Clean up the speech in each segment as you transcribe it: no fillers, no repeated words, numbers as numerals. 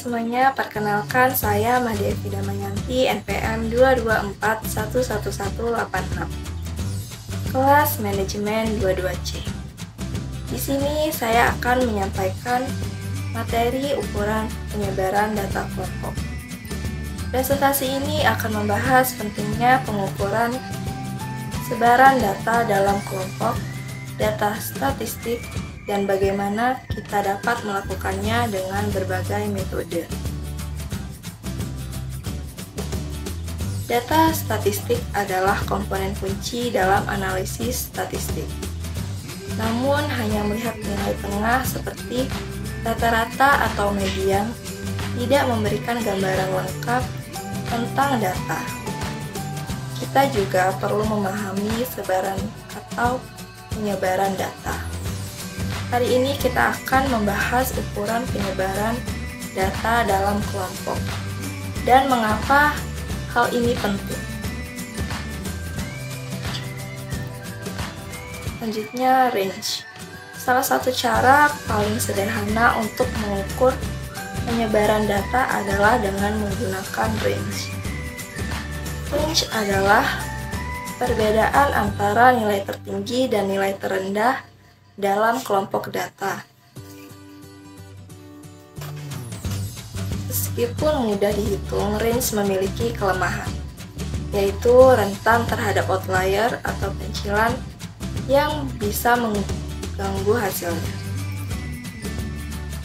semuanya, perkenalkan saya Mahdevi Damayanti, NPM 224111186, kelas Manajemen 22C. Di sini saya akan menyampaikan materi ukuran penyebaran data kelompok. Presentasi ini akan membahas pentingnya pengukuran sebaran data dalam kelompok, data statistik, dan bagaimana kita dapat melakukannya dengan berbagai metode. Data statistik adalah komponen kunci dalam analisis statistik. Namun, hanya melihat nilai tengah seperti rata-rata atau median tidak memberikan gambaran lengkap tentang data. Kita juga perlu memahami sebaran atau penyebaran data. Hari ini kita akan membahas ukuran penyebaran data dalam kelompok dan mengapa hal ini penting. Selanjutnya, range. Salah satu cara paling sederhana untuk mengukur penyebaran data adalah dengan menggunakan range. Range adalah perbedaan antara nilai tertinggi dan nilai terendah dalam kelompok data. Meskipun mudah dihitung, range memiliki kelemahan, yaitu rentan terhadap outlier atau pencilan yang bisa mengganggu hasilnya.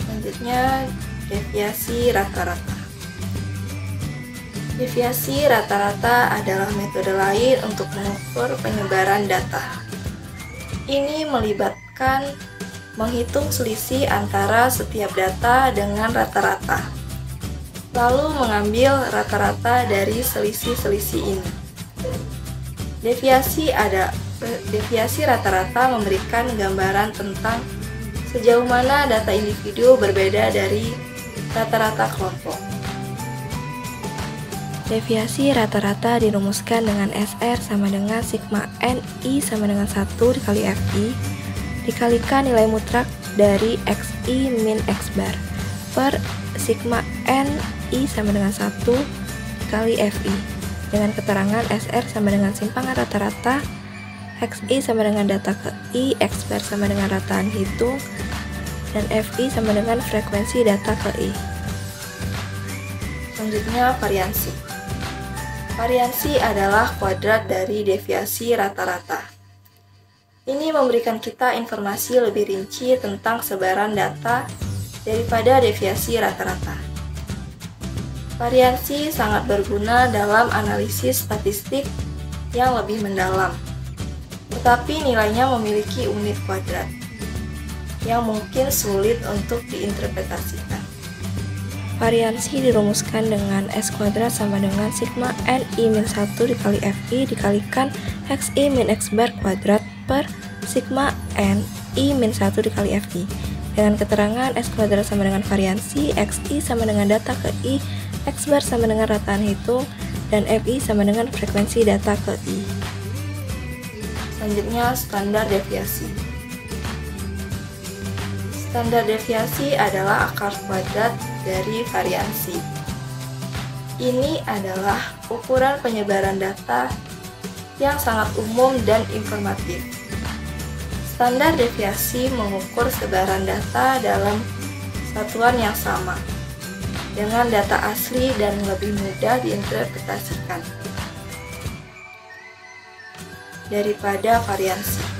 Selanjutnya, deviasi rata-rata. Deviasi rata-rata adalah metode lain untuk mengukur penyebaran data. Ini melibatkan menghitung selisih antara setiap data dengan rata-rata, lalu mengambil rata-rata dari selisih-selisih ini. Deviasi rata-rata memberikan gambaran tentang sejauh mana data individu berbeda dari rata-rata kelompok. Deviasi rata-rata dirumuskan dengan SR sama dengan sigma NI sama dengan 1 dikali FI dikalikan nilai mutlak dari XI min X bar per sigma NI sama dengan 1 dikali FI dengan keterangan SR sama dengan simpangan rata-rata, XI sama dengan data ke I, X bar sama dengan rataan hitung, dan FI sama dengan frekuensi data ke I. Selanjutnya, variansi. Variansi adalah kuadrat dari deviasi rata-rata. Ini memberikan kita informasi lebih rinci tentang sebaran data daripada deviasi rata-rata. Variansi sangat berguna dalam analisis statistik yang lebih mendalam, tetapi nilainya memiliki unit kuadrat yang mungkin sulit untuk diinterpretasikan. Variansi dirumuskan dengan S kuadrat sama dengan sigma NI min 1 dikali FI dikalikan XI min X bar kuadrat per sigma NI min 1 dikali FI dengan keterangan S kuadrat sama dengan variansi, XI sama dengan data ke I, X bar sama dengan rataan hitung, dan FI sama dengan frekuensi data ke I. Selanjutnya, standar deviasi. Standar deviasi adalah akar kuadrat dari variansi. Ini adalah ukuran penyebaran data yang sangat umum dan informatif. Standar deviasi mengukur sebaran data dalam satuan yang sama, dengan data asli dan lebih mudah diinterpretasikan daripada variansi.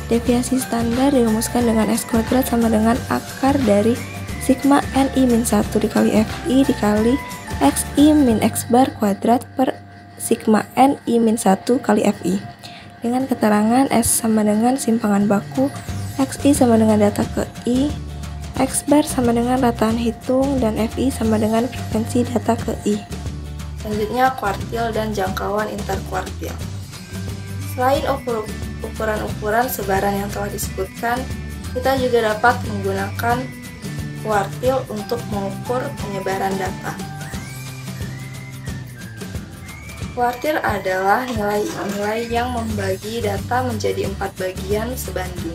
Deviasi standar dirumuskan dengan S kuadrat sama dengan akar dari sigma NI min 1 dikali FI dikali XI min X bar kuadrat per sigma NI min 1 kali FI dengan keterangan S sama dengan simpangan baku, XI sama dengan data ke I, X bar sama dengan rataan hitung, dan FI sama dengan frekuensi data ke I. Selanjutnya, kuartil dan jangkauan interkuartil. Selain ukuran-ukuran sebaran yang telah disebutkan, kita juga dapat menggunakan kuartil untuk mengukur penyebaran data. Kuartil adalah nilai-nilai yang membagi data menjadi 4 bagian sebanding.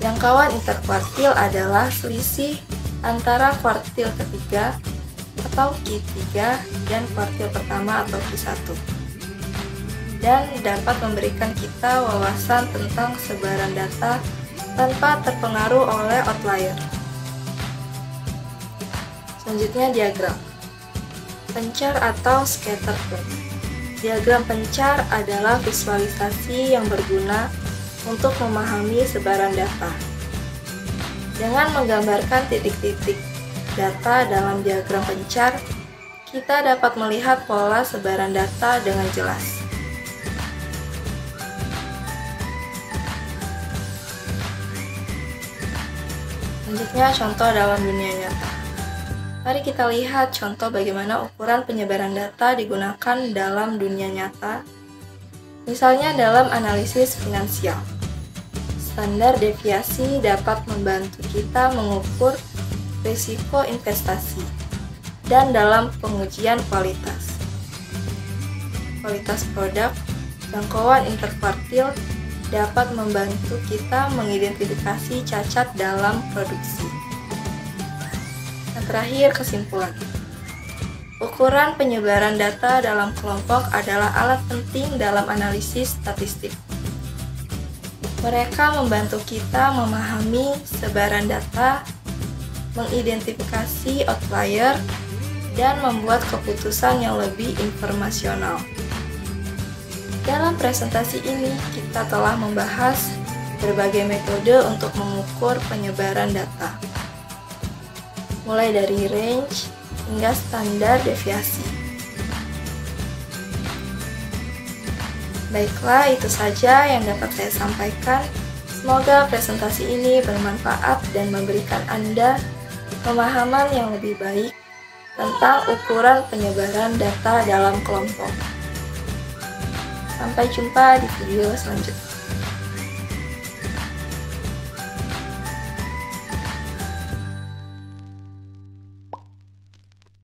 Jangkauan interkuartil adalah selisih antara kuartil ketiga atau Q3 dan kuartil pertama atau Q1, dan dapat memberikan kita wawasan tentang sebaran data tanpa terpengaruh oleh outlier. Selanjutnya diagram pencar atau scatter plot. Diagram pencar adalah visualisasi yang berguna untuk memahami sebaran data. Dengan menggambarkan titik-titik data dalam diagram pencar, kita dapat melihat pola sebaran data dengan jelas. Selanjutnya, contoh dalam dunia nyata. Mari kita lihat contoh bagaimana ukuran penyebaran data digunakan dalam dunia nyata, misalnya dalam analisis finansial. Standar deviasi dapat membantu kita mengukur risiko investasi, dan dalam pengujian kualitas produk, jangkauan interkuartil dapat membantu kita mengidentifikasi cacat dalam produksi. Yang terakhir, kesimpulan. Ukuran penyebaran data dalam kelompok adalah alat penting dalam analisis statistik. Mereka membantu kita memahami sebaran data, mengidentifikasi outlier, dan membuat keputusan yang lebih informasional. Dalam presentasi ini, kita telah membahas berbagai metode untuk mengukur penyebaran data, mulai dari range hingga standar deviasi. Baiklah, itu saja yang dapat saya sampaikan. Semoga presentasi ini bermanfaat dan memberikan Anda pemahaman yang lebih baik tentang ukuran penyebaran data dalam kelompok. Sampai jumpa di video selanjutnya.